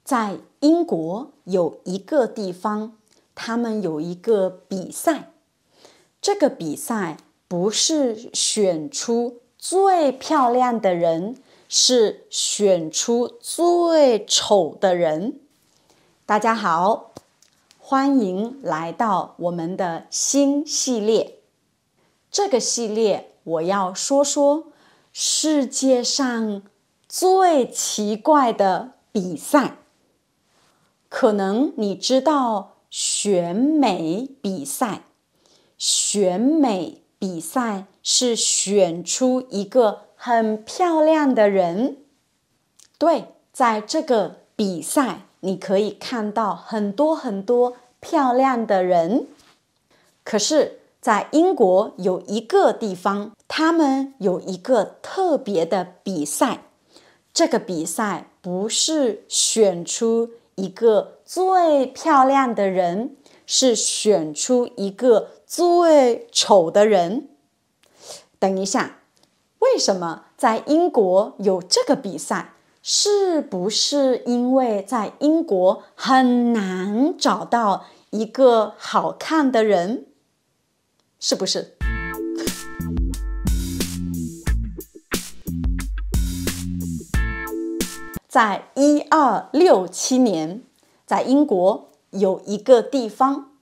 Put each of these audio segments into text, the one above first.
在英国有一个地方，他们有一个比赛。这个比赛不是选出最漂亮的人，是选出最丑的人。大家好，欢迎来到我们的新系列。这个系列我要说说世界上最奇怪的比赛。可能你知道选美比赛，选美比赛是选出一个很漂亮的人。对，在这个比赛你可以看到很多很多漂亮的人。可是在英国有一个地方，他们有一个特别的比赛。这个比赛不是选出一个最漂亮的人，是选出一个最丑的人。等一下，为什么在英国有这个比赛？是不是因为在英国很难找到一个好看的人？是不是？在1267年，在英国有一个地方，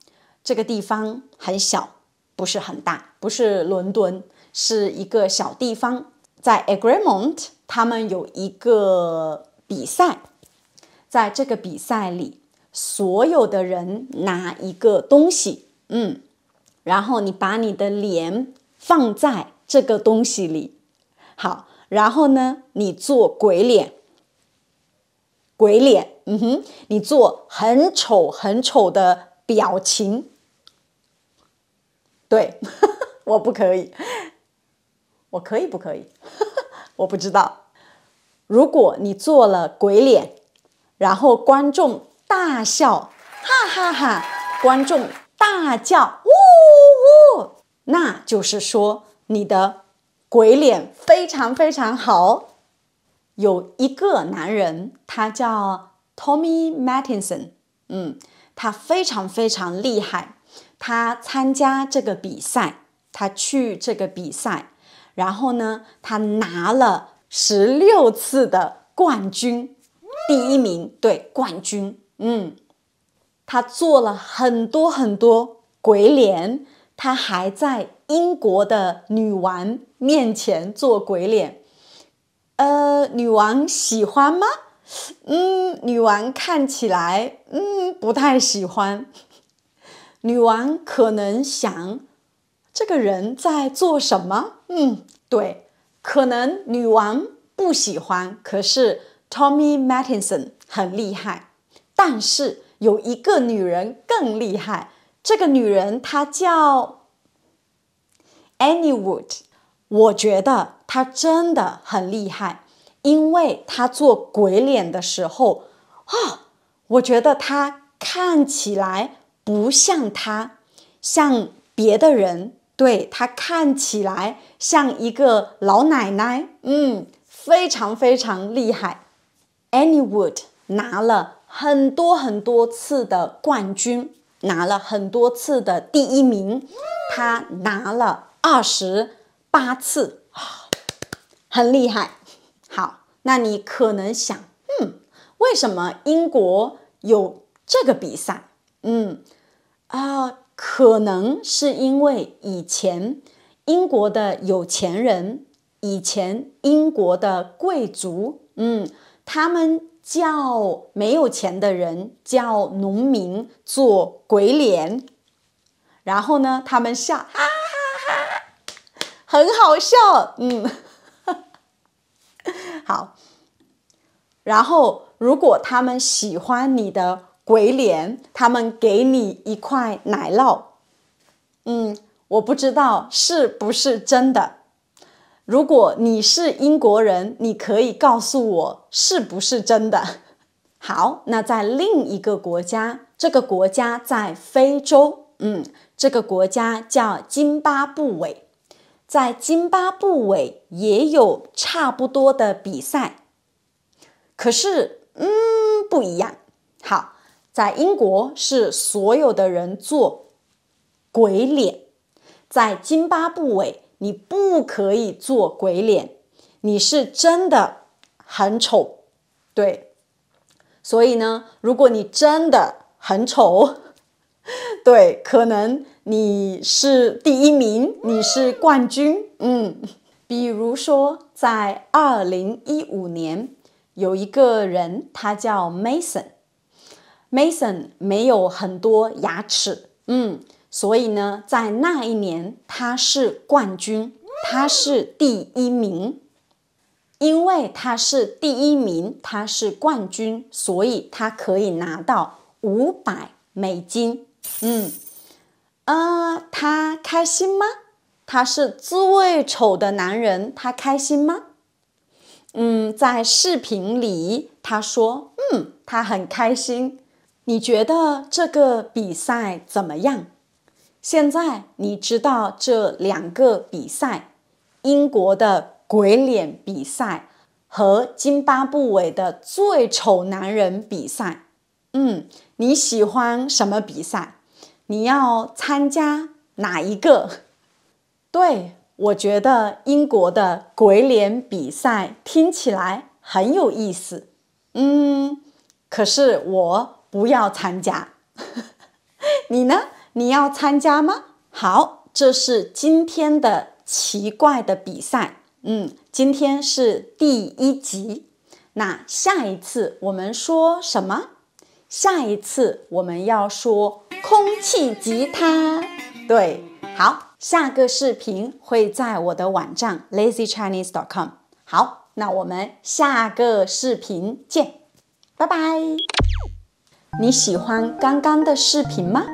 这个地方很小，不是很大，不是伦敦，是一个小地方。在 Egremont 他们有一个比赛，在这个比赛里，所有的人拿一个东西，然后你把你的脸放在这个东西里，好，然后呢，你做鬼脸，你做很丑很丑的表情。对，我不可以，我可以不可以？我不知道。如果你做了鬼脸，然后观众大笑，哈哈哈，观众大叫，呜呜，那就是说你的鬼脸非常非常好。有一个男人，他叫 Tommy Mattinson， 他非常非常厉害。他参加这个比赛，他去这个比赛，然后呢，他拿了16次的冠军，第一名，对，冠军。他做了很多很多鬼脸，他还在英国的女王面前做鬼脸。女王喜欢吗？女王看起来不太喜欢。女王可能想，这个人在做什么？对，可能女王不喜欢，可是 Tommy Mattinson 很厉害。但是有一个女人更厉害，这个女人她叫 Annie Wood。我觉得她真的很厉害，因为她做鬼脸的时候，我觉得她看起来不像她，像别的人。对，她看起来像一个老奶奶。非常非常厉害。Annie Wood 拿了很多很多次的冠军，拿了很多次的第一名，她拿了28次，很厉害。好，那你可能想，为什么英国有这个比赛？可能是因为以前英国的有钱人，以前英国的贵族，他们叫没有钱的人叫农民做鬼脸，然后呢，他们笑，哈哈哈，很好笑。好，然后如果他们喜欢你的鬼脸，他们给你一块奶酪。我不知道是不是真的。如果你是英国人，你可以告诉我是不是真的。好，那在另一个国家，这个国家在非洲，这个国家叫津巴布韦。在津巴布韦也有差不多的比赛，可是不一样。好，在英国是所有的人做鬼脸，在津巴布韦你不可以做鬼脸，你是真的很丑。对，所以呢，如果你真的很丑，对，可能你是第一名，你是冠军。比如说在2015年有一个人，他叫 Mason 没有很多牙齿，所以呢，在那一年他是冠军，他是第一名。因为他是第一名，他是冠军，所以他可以拿到$500。他开心吗？他是最丑的男人，他开心吗？在视频里他说，他很开心。你觉得这个比赛怎么样？现在你知道这2个比赛，英国的鬼脸比赛和津巴布韦的最丑男人比赛。你喜欢什么比赛？你要参加哪一个？对，我觉得英国的鬼脸比赛听起来很有意思。可是我不要参加。你呢？你要参加吗？好，这是今天的奇怪的比赛。今天是第1集。那下一次我们说什么？下一次我们要说空气吉他。对，好，下个视频会在我的网站 lazychinese.com。好，那我们下个视频见，拜拜。你喜欢刚刚的视频吗？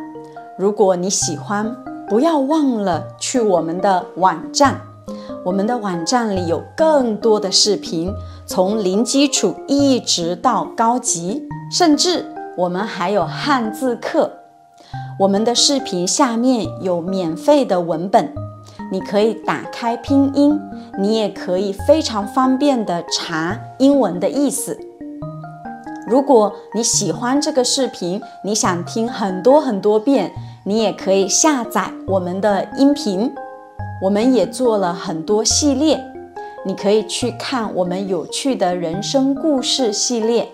如果你喜欢，不要忘了去我们的网站。我们的网站里有更多的视频，从零基础一直到高级，甚至我们还有汉字课。我们的视频下面有免费的文本，你可以打开拼音，你也可以非常方便地查英文的意思。如果你喜欢这个视频，你想听很多遍，你也可以下载我们的音频。我们也做了很多系列，你可以去看我们有趣的人生故事系列。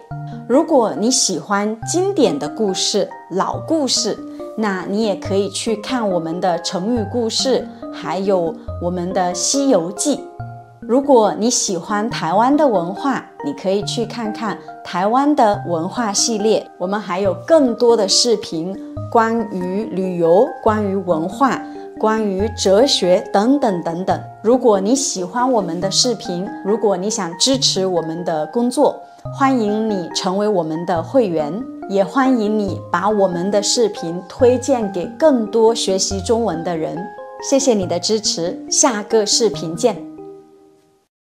如果你喜欢经典的故事、老故事，那你也可以去看我们的成语故事，还有我们的《西游记》。如果你喜欢台湾的文化，你可以去看看台湾的文化系列。我们还有更多的视频，关于旅游、关于文化、关于哲学等等等等。如果你喜欢我们的视频，如果你想支持我们的工作，欢迎你成为我们的会员，也欢迎你把我们的视频推荐给更多学习中文的人。谢谢你的支持，下个视频见。